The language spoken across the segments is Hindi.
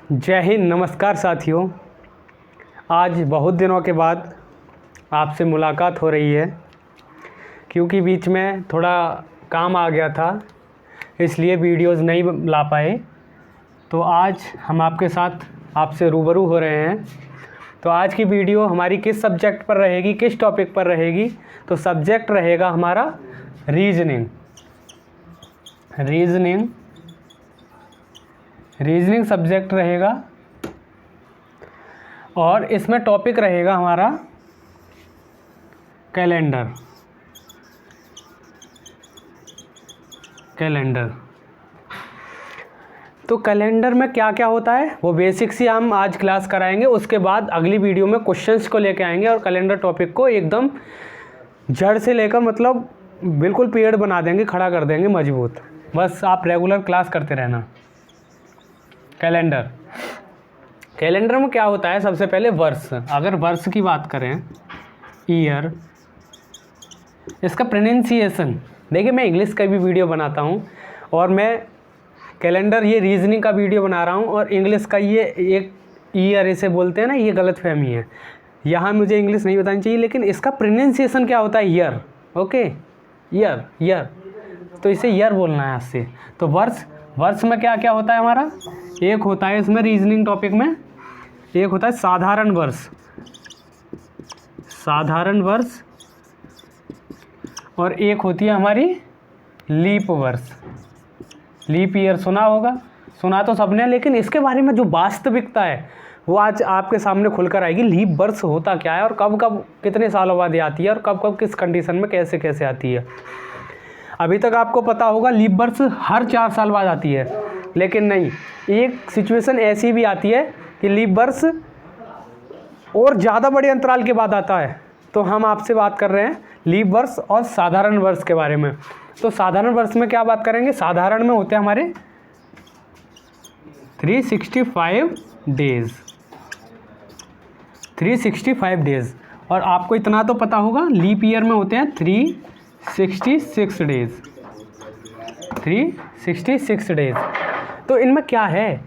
जय हिंद। नमस्कार साथियों, आज बहुत दिनों के बाद आपसे मुलाकात हो रही है क्योंकि बीच में थोड़ा काम आ गया था, इसलिए वीडियोस नहीं ला पाए। तो आज हम आपके साथ आपसे रूबरू हो रहे हैं। तो आज की वीडियो हमारी किस सब्जेक्ट पर रहेगी, किस टॉपिक पर रहेगी? तो सब्जेक्ट रहेगा हमारा रीजनिंग सब्जेक्ट रहेगा और इसमें टॉपिक रहेगा हमारा कैलेंडर। तो कैलेंडर में क्या क्या होता है वो बेसिक्स ही हम आज क्लास कराएंगे। उसके बाद अगली वीडियो में क्वेश्चंस को लेके आएंगे और कैलेंडर टॉपिक को एकदम जड़ से लेकर मतलब बिल्कुल पेड़ बना देंगे, खड़ा कर देंगे मजबूत। बस आप रेगुलर क्लास करते रहना। कैलेंडर में क्या होता है? सबसे पहले वर्ष। अगर वर्ष की बात करें, ईयर, इसका प्रोनाउंसिएशन देखिए, मैं इंग्लिश का भी वीडियो बनाता हूँ और मैं कैलेंडर ये रीजनिंग का वीडियो बना रहा हूँ और इंग्लिश का ये एक ईयर इसे बोलते हैं ना, ये गलतफहमी है। यहाँ मुझे इंग्लिश नहीं बतानी चाहिए, लेकिन इसका प्रोनाउंसिएशन क्या होता है? ईयर। Okay, year. तो इसे ईयर बोलना है आज से। तो वर्ष में क्या क्या होता है हमारा? एक होता है इसमें रीजनिंग टॉपिक में, एक होता है साधारण वर्ष और एक होती है हमारी लीप वर्ष। लीप ईयर सुना होगा, सुना तो सबने, लेकिन इसके बारे में जो वास्तविकता है वो आज आपके सामने खुलकर आएगी। लीप वर्ष होता क्या है और कब कब कितने सालों बाद ये आती है और कब कब किस कंडीशन में कैसे कैसे आती है। अभी तक आपको पता होगा लीप वर्ष हर 4 साल बाद आती है, लेकिन नहीं, एक सिचुएशन ऐसी भी आती है कि लीप वर्ष और ज़्यादा बड़े अंतराल के बाद आता है। तो हम आपसे बात कर रहे हैं लीप वर्ष और साधारण वर्ष के बारे में। तो साधारण वर्ष में क्या बात करेंगे? साधारण में होते हैं हमारे 365 डेज। और आपको इतना तो पता होगा, लीप ईयर में होते हैं 366 डेज। तो इनमें क्या है?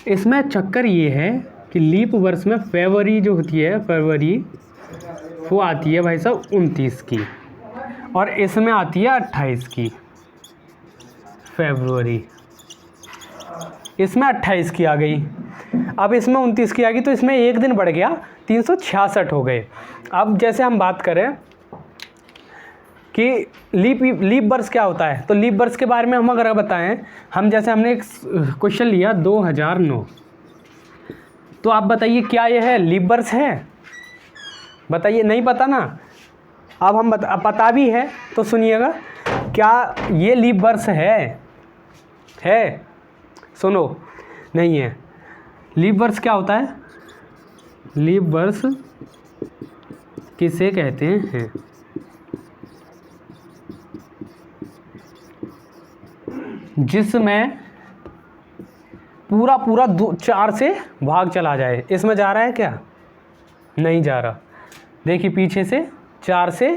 इसमें चक्कर ये है कि लीप वर्ष में फरवरी जो होती है, फरवरी वो आती है भाई साहब 29 की, और इसमें आती है 28 की। फरवरी इसमें 28 की आ गई, अब इसमें 29 की आ गई, तो इसमें एक दिन बढ़ गया, 366 हो गए। अब जैसे हम बात करें कि लीप वर्ष क्या होता है, तो लीप वर्ष के बारे में हम अगर बताएं, हमने एक क्वेश्चन लिया 2009, तो आप बताइए क्या ये है? लीप वर्ष है? बताइए, नहीं पता ना। अब हम पता भी है तो सुनिएगा, क्या ये लीप वर्ष है? सुनो, नहीं है। लीप वर्ष क्या होता है? लीप वर्ष किसे कहते हैं? जिसमें पूरा 4 से भाग चला जाए। इसमें जा रहा है क्या? नहीं जा रहा। देखिए पीछे से 4 से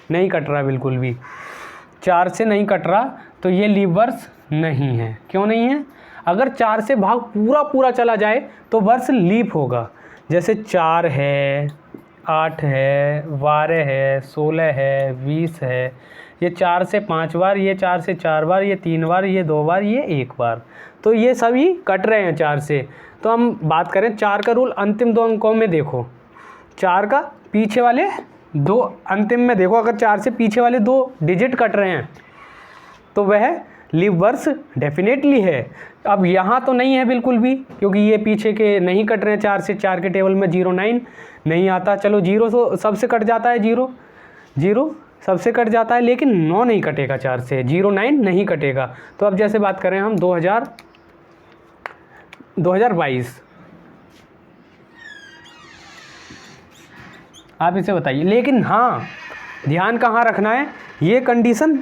नहीं कट रहा, बिल्कुल भी 4 से नहीं कट रहा, तो ये लीप वर्ष नहीं है। क्यों नहीं है? अगर 4 से भाग पूरा चला जाए तो वर्ष लीप होगा। जैसे 4 है, 8 है, 12 है, 16 है, 20 है, ये 4 से 5 बार, ये 4 से 4 बार, ये 3 बार, ये 2 बार, ये 1 बार, तो ये सभी कट रहे हैं 4 से। तो हम बात करें 4 का रूल अंतिम 2 अंकों में देखो, 4 का पीछे वाले 2 अंतिम में देखो, अगर 4 से पीछे वाले 2 डिजिट कट रहे हैं तो वह लीप वर्ष डेफिनेटली है। अब यहाँ तो नहीं है बिल्कुल भी, क्योंकि ये पीछे के नहीं कट रहे हैं 4 से। 4 के टेबल में 09 नहीं आता, चलो 0 तो सबसे कट जाता है, 0 सबसे कट जाता है, लेकिन 9 नहीं कटेगा 4 से, 09 नहीं कटेगा। तो अब जैसे बात करें हम 2022, आप इसे बताइए। लेकिन हाँ, ध्यान कहाँ रखना है, ये कंडीशन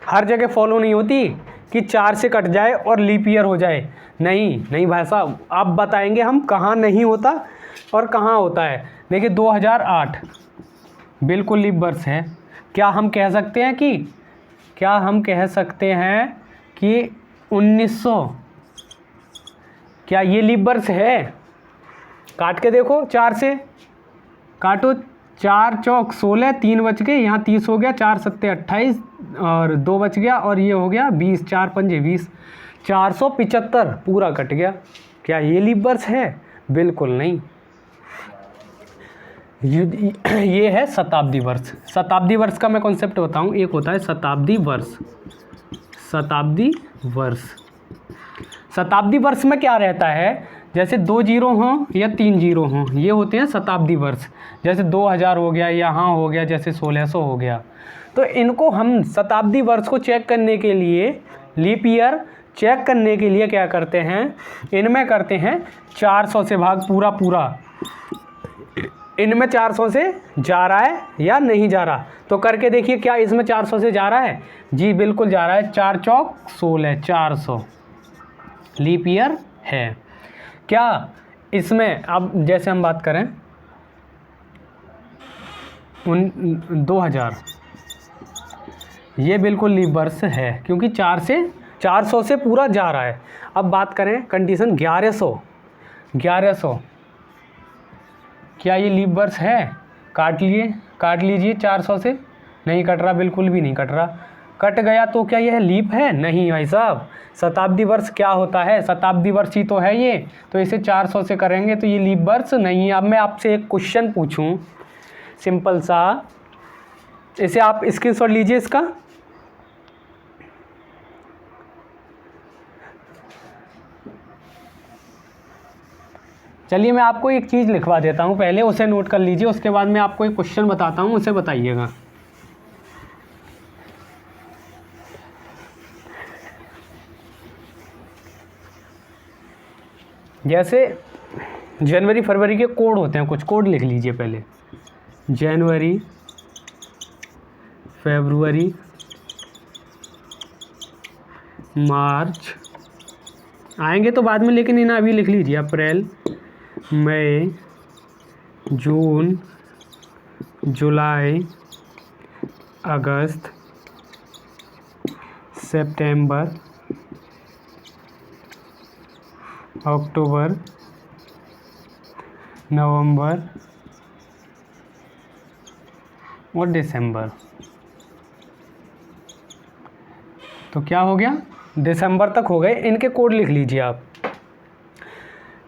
हर जगह फॉलो नहीं होती कि 4 से कट जाए और लीप ईयर हो जाए। नहीं भाई साहब, आप बताएंगे हम कहाँ नहीं होता और कहाँ होता है। देखिए 2008 बिल्कुल लीप वर्ष है। क्या हम कह सकते हैं कि 1900 क्या ये लीप वर्ष है? काट के देखो, 4 से काटो, 4 चौक 16, 3 बच गए, यहाँ 30 हो गया, 4 सत्ते 28 और 2 बच गया, और ये हो गया 20, 4 पंजे 20, 475 पूरा कट गया। क्या ये लीप वर्ष है? बिल्कुल नहीं। ये है शताब्दी वर्ष। शताब्दी वर्ष का मैं कॉन्सेप्ट बताऊँ। एक होता है शताब्दी वर्ष। शताब्दी वर्ष, शताब्दी वर्ष में क्या रहता है, जैसे 2 जीरो हों या 3 जीरो हों, ये होते हैं शताब्दी वर्ष। जैसे 2000 हो गया, यहाँ हो गया, जैसे 1600 हो गया। तो इनको हम शताब्दी वर्ष को चेक करने के लिए, लीप ईयर चेक करने के लिए क्या करते हैं, इनमें करते हैं 400 से भाग पूरा पूरा। इनमें 400 से जा रहा है या नहीं जा रहा, तो करके देखिए क्या इसमें 400 से जा रहा है? जी बिल्कुल जा रहा है। 4 चौक 16, 400 लीप ईयर है। क्या इसमें अब जैसे हम बात करें 2000, ये बिल्कुल लीप वर्ष है क्योंकि 400 से पूरा जा रहा है। अब बात करें कंडीशन 1100, क्या ये लीप वर्ष है? काट लीजिए 400 से, नहीं कट रहा, बिल्कुल भी नहीं कट रहा। कट गया तो क्या यह लीप है? नहीं भाई साहब। शताब्दी वर्ष क्या होता है? शताब्दी वर्ष ही तो है ये, तो इसे 400 से करेंगे तो ये लीप वर्ष नहीं है। अब मैं आपसे एक क्वेश्चन पूछूं सिंपल सा, इसे आप स्क्रीनशॉट लीजिए इसका। चलिए मैं आपको एक चीज़ लिखवा देता हूँ, पहले उसे नोट कर लीजिए, उसके बाद मैं आपको एक क्वेश्चन बताता हूँ, उसे बताइएगा। जैसे जनवरी फरवरी के कोड होते हैं, कुछ कोड लिख लीजिए पहले। जनवरी फरवरी मार्च आएंगे तो बाद में, लेकिन इन्हें अभी लिख लीजिए। अप्रैल मई जून जुलाई अगस्त सितंबर अक्टूबर नवंबर और दिसंबर। तो क्या हो गया? दिसंबर तक हो गए। इनके कोड लिख लीजिए आप।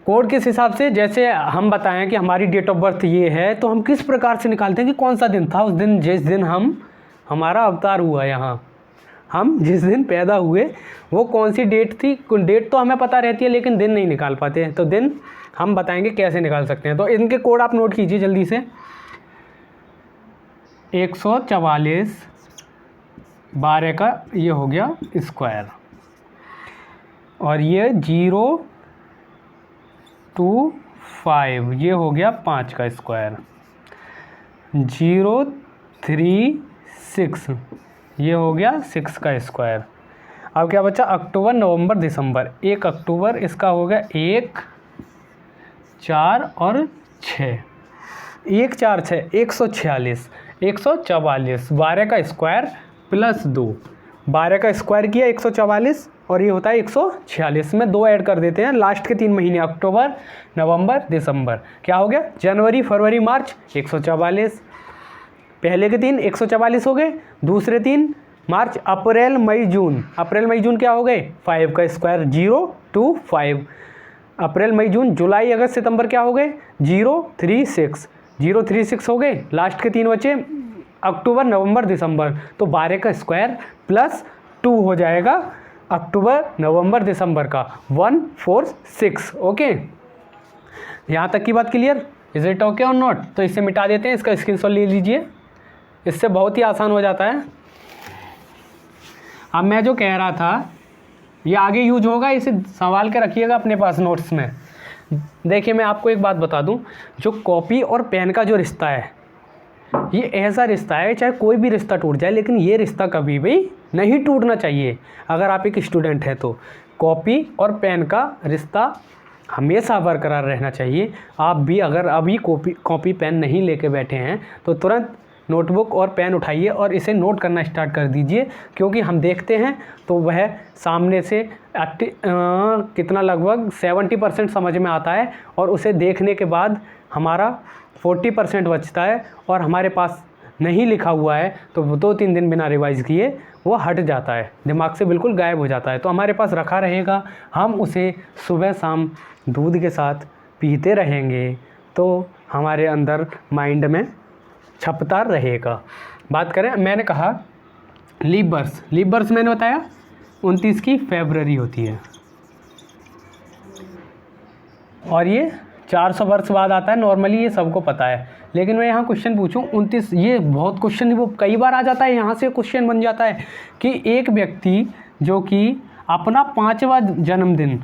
कोड किस हिसाब से, जैसे हम बताएं कि हमारी डेट ऑफ बर्थ ये है, तो हम किस प्रकार से निकालते हैं कि कौन सा दिन था उस दिन, जिस दिन हमारा अवतार हुआ यहाँ, हम जिस दिन पैदा हुए वो कौन सी डेट थी। डेट तो हमें पता रहती है लेकिन दिन नहीं निकाल पाते हैं, तो दिन हम बताएंगे कैसे निकाल सकते हैं। तो इनके कोड आप नोट कीजिए जल्दी से। 144 12 का ये हो गया स्क्वायर, और ये 025 ये हो गया 5 का स्क्वायर, 036 ये हो गया 6 का स्क्वायर। अब क्या बचा? अक्टूबर नवंबर दिसंबर। 1 अक्टूबर इसका हो गया 1 4 और 6, 1 4 6 146, 144 12 का स्क्वायर प्लस 2, 12 का स्क्वायर किया 144 और ये होता है 146 में 2 ऐड कर देते हैं। लास्ट के 3 महीने अक्टूबर नवंबर दिसंबर, क्या हो गया? जनवरी फरवरी मार्च 144, पहले के 3 144 हो गए, दूसरे 3 मार्च अप्रैल मई जून, अप्रैल मई जून क्या हो गए? 5 का स्क्वायर 025, अप्रैल मई जून जुलाई अगस्त सितंबर क्या हो गए? 036 हो गए। लास्ट के 3 बचे अक्टूबर नवंबर दिसंबर, तो 12 का स्क्वायर प्लस 2 हो जाएगा अक्टूबर नवंबर दिसंबर का 146। ओके, यहाँ तक की बात क्लियर? इज इट ओके और नॉट? तो इसे मिटा देते हैं, इसका स्क्रीनशॉट ले लीजिए, इससे बहुत ही आसान हो जाता है। अब मैं जो कह रहा था ये आगे यूज होगा, इसे संभाल के रखिएगा अपने पास नोट्स में। देखिए मैं आपको एक बात बता दूं, जो कॉपी और पेन का जो रिश्ता है ये ऐसा रिश्ता है, चाहे कोई भी रिश्ता टूट जाए लेकिन ये रिश्ता कभी भी नहीं टूटना चाहिए। अगर आप एक स्टूडेंट हैं तो कॉपी और पेन का रिश्ता हमेशा बरकरार रहना चाहिए। आप भी अगर अभी कॉपी पेन नहीं लेके बैठे हैं तो तुरंत नोटबुक और पेन उठाइए और इसे नोट करना स्टार्ट कर दीजिए, क्योंकि हम देखते हैं तो वह सामने से कितना लगभग 70% समझ में आता है और उसे देखने के बाद हमारा 40% बचता है और हमारे पास नहीं लिखा हुआ है तो 2-3 दिन बिना रिवाइज़ किए वो हट जाता है, दिमाग से बिल्कुल गायब हो जाता है। तो हमारे पास रखा रहेगा, हम उसे सुबह शाम दूध के साथ पीते रहेंगे तो हमारे अंदर माइंड में छपता रहेगा। बात करें, मैंने कहा लीप वर्ष मैंने बताया 29 की फरवरी होती है और ये 400 वर्ष बाद आता है नॉर्मली, ये सबको पता है। लेकिन मैं यहाँ क्वेश्चन पूछूं 29, ये बहुत क्वेश्चन वो कई बार आ जाता है, यहाँ से क्वेश्चन बन जाता है कि एक व्यक्ति जो कि अपना 5वां जन्मदिन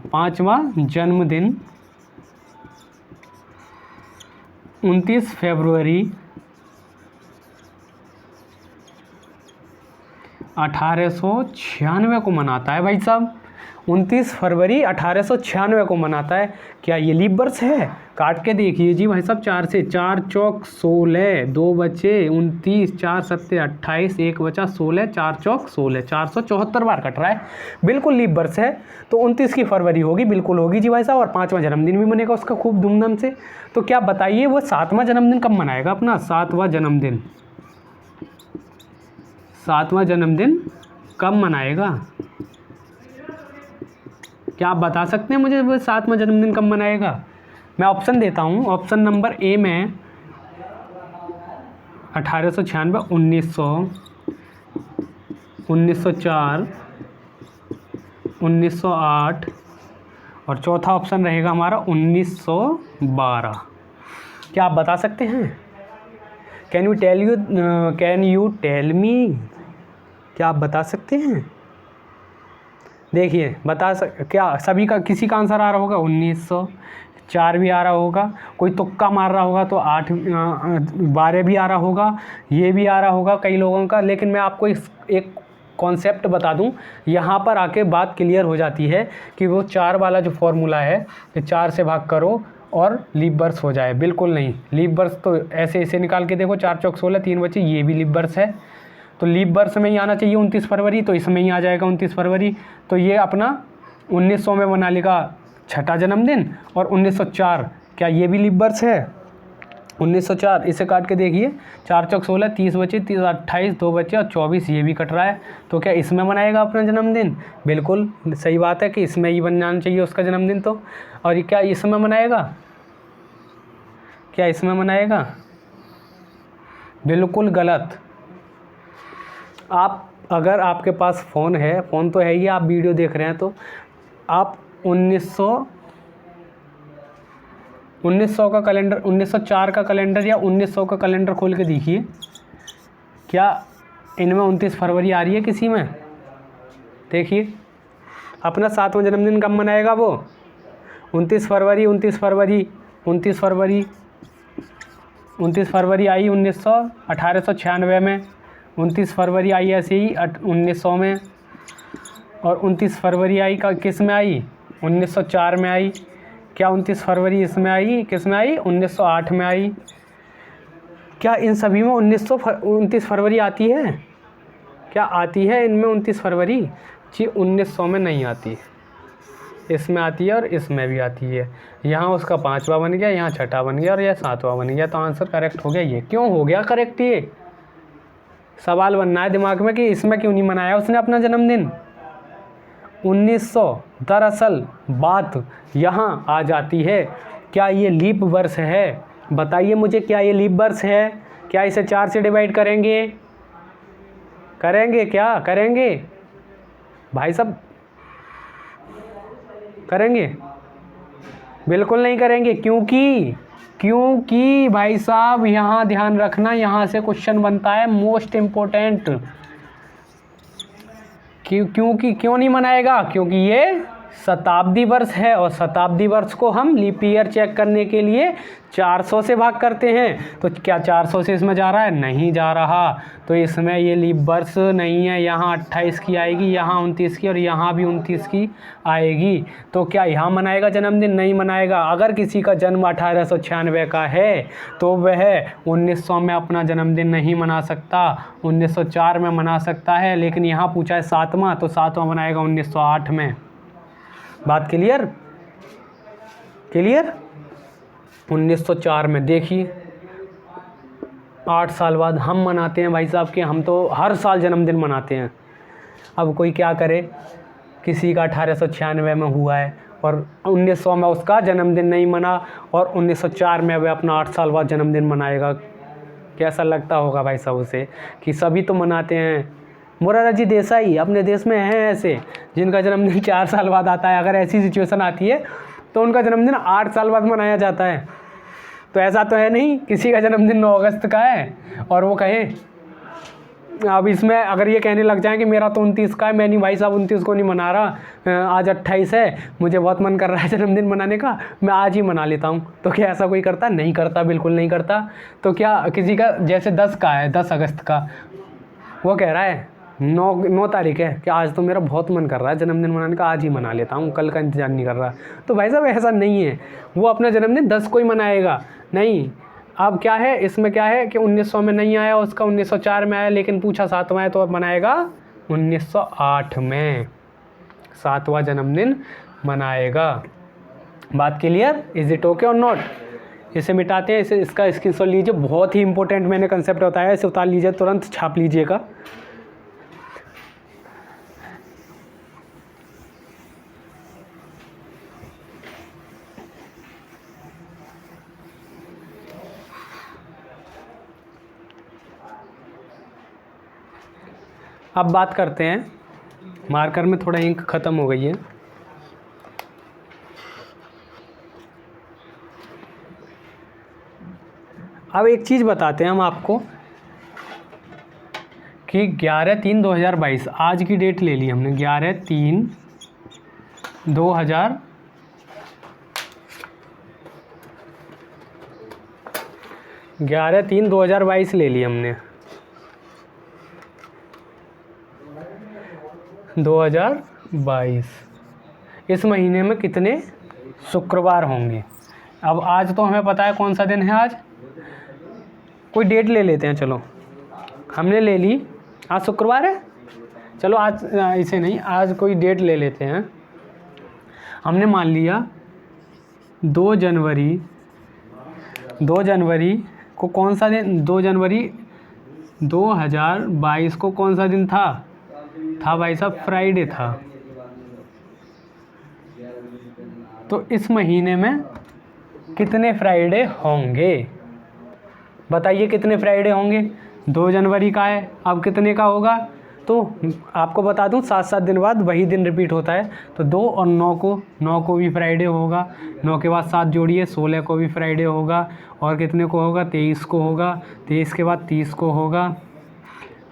29 फरवरी 1896 को मनाता है। भाई साहब 29 फरवरी 1896 को मनाता है, क्या ये लीप वर्ष है? काट के देखिए जी भाई साहब, 4 से 4 चौक 16, 2 बचे 29, 4 सत्ते 28, 1 बचा 16, 4 चौक 16, 474 बार कट रहा है, बिल्कुल लीप वर्ष है। तो 29 की फरवरी होगी, बिल्कुल होगी जी भाई साहब। और 5वां जन्मदिन भी मनेगा उसका खूब धूमधाम से। तो क्या बताइए वो 7वां जन्मदिन कब मनाएगा अपना? 7वां जन्मदिन कब मनाएगा? क्या आप बता सकते हैं मुझे वो 7वां जन्मदिन कब मनाएगा? मैं ऑप्शन देता हूँ। ऑप्शन नंबर ए में 1896, 1900, 1904, 1908 और चौथा ऑप्शन रहेगा हमारा 1912। क्या आप बता सकते हैं? Can you tell me? क्या आप बता सकते हैं? देखिए क्या सभी का किसी का आंसर आ रहा होगा? 1904 भी आ रहा होगा, कोई तुक्का मार रहा होगा तो 12 भी आ रहा होगा, ये भी आ रहा होगा कई लोगों का। लेकिन मैं आपको एक कॉन्सेप्ट बता दूं, यहाँ पर आके बात क्लियर हो जाती है कि वो 4 वाला जो फॉर्मूला है कि 4 से भाग करो और लीप वर्ष हो जाए। बिल्कुल नहीं, लीप वर्ष तो ऐसे निकाल के देखो, 4 चौक 16, 3 बचे, ये भी लीप वर्ष है। तो लीप वर्ष में ही आना चाहिए 29 फरवरी, तो इसमें ही आ जाएगा 29 फरवरी। तो ये अपना 1900 में मना लेगा 6ठा जन्मदिन। और 1904 क्या ये भी लीप वर्ष है? 1904 इसे काट के देखिए, 4 चौक 16, 30 बचे, 30 28, 2 बचे और 24 ये भी कट रहा है। तो क्या इसमें मनाएगा अपना जन्मदिन? बिल्कुल सही बात है कि इसमें ही बन जाना चाहिए उसका जन्मदिन। तो और क्या इसमें मनाएगा? क्या इसमें मनाएगा? बिल्कुल गलत। आप अगर आपके पास फ़ोन है, फ़ोन तो है ही, आप वीडियो देख रहे हैं, तो आप 1900 का कैलेंडर, 1904 का कैलेंडर या 1900 का कैलेंडर खोल के देखिए, क्या इनमें 29 फरवरी आ रही है किसी में? देखिए अपना 7वां जन्मदिन कब मनाएगा वो? 29 फरवरी आई 1896 में, 29 फरवरी आई ऐसे ही 1900 में, और 29 फरवरी आई का किस में आई? 1904 में आई। क्या 29 फरवरी इसमें आई? किस में आई? 1908 में आई। क्या इन सभी में 29 फरवरी आती है? क्या आती है इनमें 29 फरवरी? जी 1900 में नहीं आती, इसमें आती है और इसमें भी आती है। यहाँ उसका 5वां बन गया, यहाँ 6ठा बन गया और यह 7वां बन गया। तो आंसर करेक्ट हो गया। ये क्यों हो गया करेक्ट? ये सवाल बनना है दिमाग में कि इसमें क्यों नहीं मनाया उसने अपना जन्मदिन 1900। दरअसल बात यहाँ आ जाती है, क्या ये लीप वर्ष है? बताइए मुझे, क्या ये लीप वर्ष है? क्या इसे 4 से डिवाइड करेंगे? क्या करेंगे भाई साहब? करेंगे? बिल्कुल नहीं करेंगे। क्योंकि भाई साहब यहाँ ध्यान रखना, यहाँ से क्वेश्चन बनता है मोस्ट इम्पोर्टेंट। क्यों नहीं मनाएगा? क्योंकि ये शताब्दी वर्ष है और शताब्दी वर्ष को हम लीप ईयर चेक करने के लिए 400 से भाग करते हैं। तो क्या 400 से इसमें जा रहा है? नहीं जा रहा। तो इसमें ये लीप वर्ष नहीं है। यहाँ 28 की आएगी, यहाँ 29 की और यहाँ भी 29 की आएगी। तो क्या यहाँ मनाएगा जन्मदिन? नहीं मनाएगा। अगर किसी का जन्म 1896 का है तो वह 1900 में अपना जन्मदिन नहीं मना सकता, 1904 में मना सकता है। लेकिन यहाँ पूछा है 7वां, तो 7वां मनाएगा 1908 में। बात क्लियर? क्लियर? 1904 में। देखिए 8 साल बाद हम मनाते हैं भाई साहब के, हम तो हर साल जन्मदिन मनाते हैं। अब कोई क्या करे, किसी का 1896 में हुआ है और 1900 में उसका जन्मदिन नहीं मना और 1904 में वह अपना 8 साल बाद जन्मदिन मनाएगा। कैसा लगता होगा भाई साहब उसे कि सभी तो मनाते हैं। मोरारजी देसाई अपने देश में हैं ऐसे जिनका जन्मदिन 4 साल बाद आता है। अगर ऐसी सिचुएशन आती है तो उनका जन्मदिन 8 साल बाद मनाया जाता है। तो ऐसा तो है नहीं किसी का जन्मदिन 9 अगस्त का है और वो कहे, अब इसमें अगर ये कहने लग जाए कि मेरा तो 29 का है, मैं नहीं भाई साहब 29 को नहीं मना रहा, आज 28 है, मुझे बहुत मन कर रहा है जन्मदिन मनाने का, मैं आज ही मना लेता हूँ। तो क्या ऐसा कोई करता? नहीं करता, बिल्कुल नहीं करता। तो क्या किसी का जैसे 10 का है, 10 अगस्त का, वो कह रहा है 9 तारीख है कि आज तो मेरा बहुत मन कर रहा है जन्मदिन मनाने का, आज ही मना लेता हूँ, कल का इंतज़ार नहीं कर रहा। तो भाई साहब ऐसा नहीं है, वो अपना जन्मदिन 10 को ही मनाएगा। नहीं, अब क्या है इसमें, क्या है कि 1900 में नहीं आया उसका, 1904 में आया, लेकिन पूछा 7वां है तो अब मनाएगा 1908 में, 7वां जन्मदिन मनाएगा। बात क्लियर? इज इट ओके और नॉट? इसे मिटाते हैं, इसे इसका स्क्रीनशॉट लीजिए, बहुत ही इंपॉर्टेंट मैंने कंसेप्ट बताया, इसे उतार लीजिए, तुरंत छाप लीजिएगा। अब बात करते हैं, मार्कर में थोड़ा इंक ख़त्म हो गई है। अब एक चीज़ बताते हैं हम आपको कि 11/3/2022 आज की डेट ले ली हमने, 11/3/2022 ले ली हमने, 2022। इस महीने में कितने शुक्रवार होंगे? अब आज तो हमें पता है कौन सा दिन है। आज कोई डेट ले लेते हैं, चलो हमने ले ली, आज शुक्रवार है, चलो आज इसे नहीं, आज कोई डेट ले लेते हैं। हमने मान लिया 2 जनवरी को कौन सा दिन, 2 जनवरी 2022 को कौन सा दिन था भाई साहब? फ्राइडे था। तो इस महीने में कितने फ्राइडे होंगे? बताइए कितने फ्राइडे होंगे? 2 जनवरी का है, अब कितने का होगा? तो आपको बता दूं 7-7 दिन बाद वही दिन रिपीट होता है। तो 2 और 9 को भी फ्राइडे होगा, 9 के बाद 7 जोड़िए, 16 को भी फ्राइडे होगा, और कितने को होगा? 23 को होगा, 23 के बाद 30 को होगा।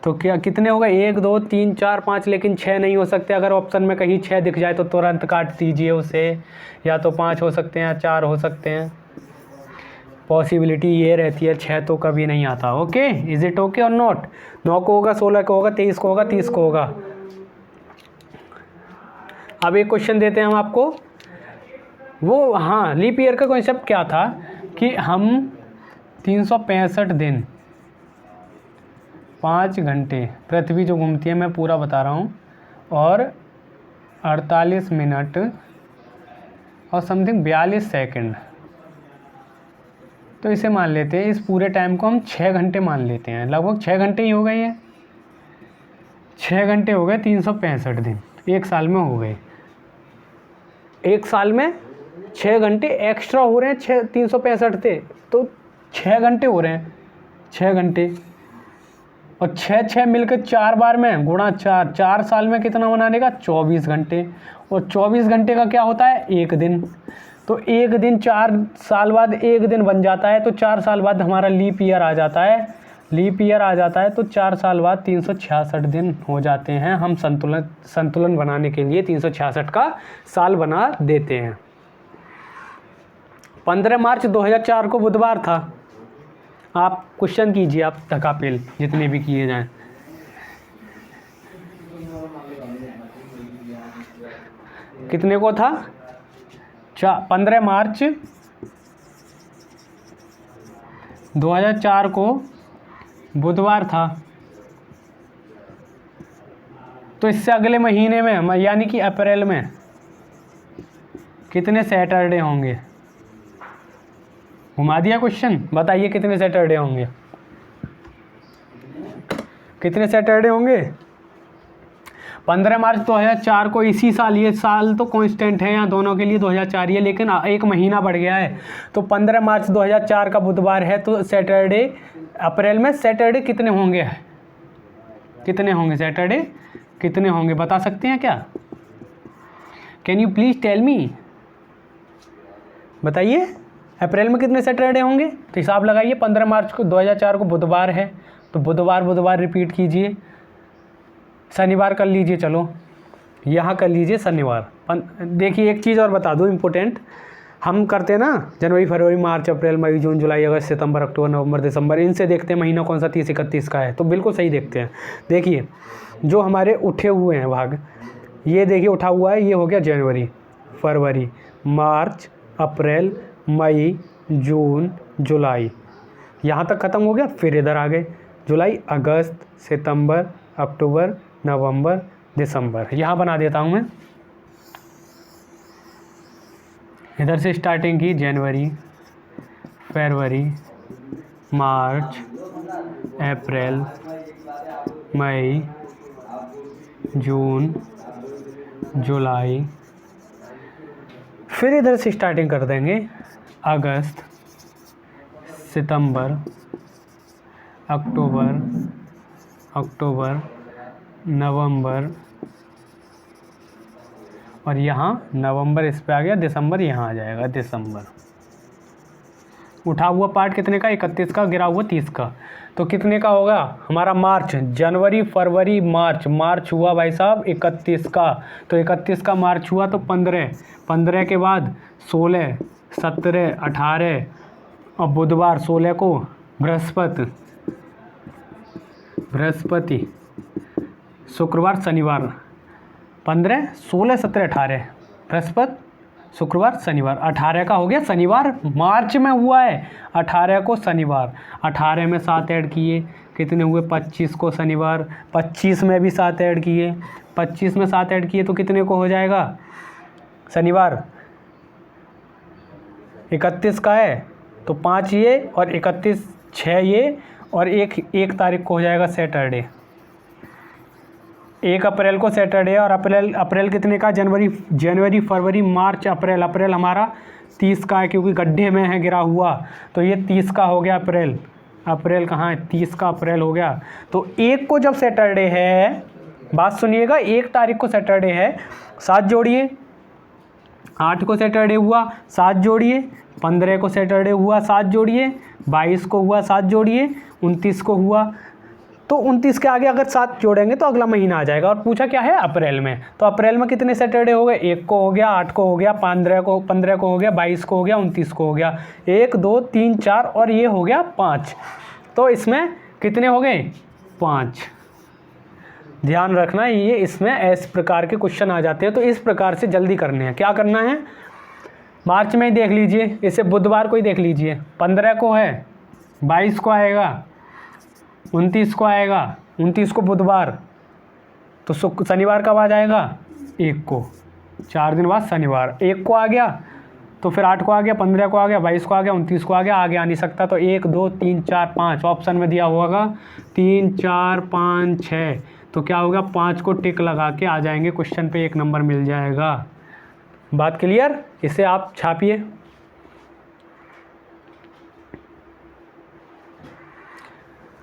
तो क्या कितने होगा? 1 2 3 4 5, लेकिन 6 नहीं हो सकते। अगर ऑप्शन में कहीं 6 दिख जाए तो तुरंत काट दीजिए उसे, या तो 5 हो सकते हैं या 4 हो सकते हैं, पॉसिबिलिटी ये रहती है, 6 तो कभी नहीं आता। ओके, इज इट ओके और नॉट? 9 को होगा, 16 को होगा, 23 को होगा, 30 को होगा। अब एक क्वेश्चन देते हैं हम आपको, वो हाँ लीप ईयर का कॉन्सेप्ट क्या था कि हम 365 दिन 5 घंटे पृथ्वी जो घूमती है, मैं पूरा बता रहा हूँ, और 48 मिनट और समथिंग 42 सेकंड, तो इसे मान लेते हैं, इस पूरे टाइम को हम 6 घंटे मान लेते हैं। लगभग 6 घंटे ही हो गए हैं, 6 घंटे हो गए 365 दिन, एक साल में हो गए। एक साल में 6 घंटे एक्स्ट्रा हो रहे हैं, 365 थे तो 6 घंटे हो रहे हैं, 6 घंटे, और 6 मिलकर 4 बार में गुणा 4 साल में कितना मनाने का? 24 घंटे, और 24 घंटे का क्या होता है? 1 दिन। तो 1 दिन 4 साल बाद 1 दिन बन जाता है, तो 4 साल बाद हमारा लीप ईयर आ जाता है। लीप ईयर आ जाता है तो 4 साल बाद 366 दिन हो जाते हैं। हम संतुलन बनाने के लिए 366 का साल बना देते हैं। 15 मार्च 2004 को बुधवार था। आप क्वेश्चन कीजिए, आप धकापेल जितने भी किए जाएं। कितने को था? 15 मार्च 2004 को बुधवार था। तो इससे अगले महीने में यानी कि अप्रैल में कितने सैटरडे होंगे? घुमा दिया क्वेश्चन, बताइए कितने सैटरडे होंगे? कितने सैटरडे होंगे? 15 मार्च 2004 को, इसी साल, ये साल तो कांस्टेंट है यहाँ दोनों के लिए 2004 ही है, लेकिन एक महीना बढ़ गया है। तो 15 मार्च 2004 का बुधवार है, तो सैटरडे अप्रैल में सैटरडे कितने होंगे? कितने होंगे सैटरडे? कितने होंगे बता सकते हैं क्या? Can you please tell me? बताइए अप्रैल में कितने सैटरडे होंगे? तो हिसाब लगाइए। 15 मार्च को 2004 को बुधवार है, तो बुधवार रिपीट कीजिए। शनिवार कर लीजिए, चलो यहाँ कर लीजिए शनिवार। देखिए एक चीज़ और बता दूँ इम्पोर्टेंट, हम करते हैं ना जनवरी, फरवरी, मार्च, अप्रैल, मई, जून, जुलाई, अगस्त, सितंबर, अक्टूबर, नवंबर, दिसंबर, इनसे देखते हैं महीना कौन सा 30-31 का है। तो बिल्कुल सही देखते हैं। देखिए जो हमारे उठे हुए हैं भाग, ये देखिए उठा हुआ है, ये हो गया जनवरी, फरवरी, मार्च, अप्रैल, मई, जून, जुलाई, यहाँ तक ख़त्म हो गया। फिर इधर आ गए जुलाई, अगस्त, सितंबर, अक्टूबर, नवंबर, दिसंबर। यहाँ बना देता हूँ मैं, इधर से स्टार्टिंग की जनवरी, फरवरी, मार्च, अप्रैल, मई, जून, जुलाई, फिर इधर से स्टार्टिंग कर देंगे अगस्त, सितंबर, अक्टूबर, नवंबर, और यहाँ नवंबर इस पे आ गया, दिसंबर यहाँ आ जाएगा, दिसंबर। उठा हुआ पार्ट कितने का? 31 का, गिरा हुआ 30 का। तो कितने का होगा हमारा? मार्च, जनवरी, फरवरी, मार्च हुआ भाई साहब 31 का। तो 31 का मार्च हुआ, तो 15 के बाद 16, 17, 18 और बुधवार 16 को बृहस्पति, शुक्रवार, शनिवार। 15, 16, 17, 18 बृहस्पति, शुक्रवार, शनिवार। 18 का हो गया शनिवार, मार्च में हुआ है 18 को शनिवार। 18 में 7 ऐड किए, कितने हुए? 25 को शनिवार। 25 में भी 7 ऐड किए, 25 में 7 ऐड किए तो कितने को हो जाएगा शनिवार? 31 का है तो 5 ये और 31, 6 ये और 1 तारीख को हो जाएगा सैटरडे। 1 अप्रैल को सैटरडे। और अप्रैल कितने का? जनवरी, फरवरी, मार्च, अप्रैल हमारा 30 का है, क्योंकि गड्ढे में है गिरा हुआ, तो ये 30 का हो गया अप्रैल कहाँ है? 30 का अप्रैल हो गया। तो 1 को जब सैटरडे है, बात सुनिएगा, 1 तारीख को सैटरडे है, 7 जोड़िए। 8 को सैटरडे हुआ, 7 जोड़िए। 15 को सैटरडे हुआ, 7 जोड़िए। 22 को हुआ, 7 जोड़िए। 29 को हुआ, तो 29 के आगे अगर 7 जोड़ेंगे तो अगला महीना आ जाएगा। और पूछा क्या है? अप्रैल में। तो अप्रैल में कितने सैटरडे हो गए? 1 को हो गया, 8 को हो गया, 15 को हो गया, 22 को हो गया, 29 को हो गया। 1, 2, 3, 4 और ये हो गया 5। तो इसमें कितने हो गए? 5। ध्यान रखना, ये इसमें इस प्रकार के क्वेश्चन आ जाते हैं, तो इस प्रकार से जल्दी करने हैं। क्या करना है? मार्च में ही देख लीजिए, इसे बुधवार को ही देख लीजिए। 15 को है, 22 को आएगा, 29 को आएगा, 29 को बुधवार, तो शनिवार कब आ जाएगा? 1 को, 4 दिन बाद शनिवार। 1 को आ गया तो फिर 8 को आ गया, 15 को आ गया, 22 को आ गया, 29 को आ गया, आगे आ नहीं सकता। तो 1, 2, 3, 4, 5 ऑप्शन में दिया होगा, 3, 4, 5, 6। तो क्या होगा? 5 को टिक लगा के आ जाएंगे, क्वेश्चन पे 1 नंबर मिल जाएगा। बात क्लियर? इसे आप छापिए।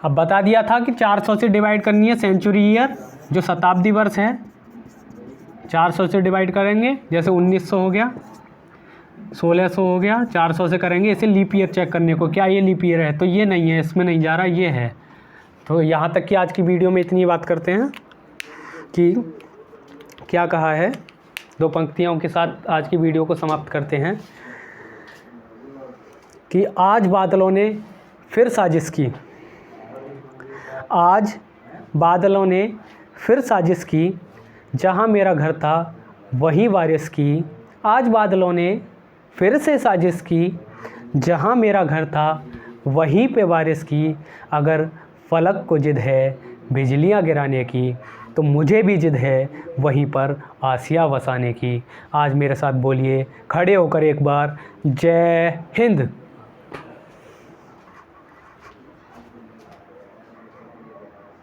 अब बता दिया था कि 400 से डिवाइड करनी है सेंचुरी ईयर, जो शताब्दी वर्ष है। 400 से डिवाइड करेंगे, जैसे 1900 हो गया, 1600 हो गया, 400 से करेंगे। इसे लीप ईयर चेक करने को, क्या ये लीप ईयर है? तो ये नहीं है, इसमें नहीं जा रहा, ये है। तो यहाँ तक कि आज की वीडियो में इतनी बात करते हैं कि क्या कहा है, 2 पंक्तियों के साथ आज की वीडियो को समाप्त करते हैं कि आज बादलों ने फिर साजिश की, आज बादलों ने फिर साजिश की, जहाँ मेरा घर था वहीं बारिश की। आज बादलों ने फिर से साजिश की, जहाँ मेरा घर था वहीं पे बारिश की। अगर फलक को जिद है बिजलियाँ गिराने की, तो मुझे भी जिद है वहीं पर आसिया बसाने की। आज मेरे साथ बोलिए खड़े होकर एक बार, जय हिंद।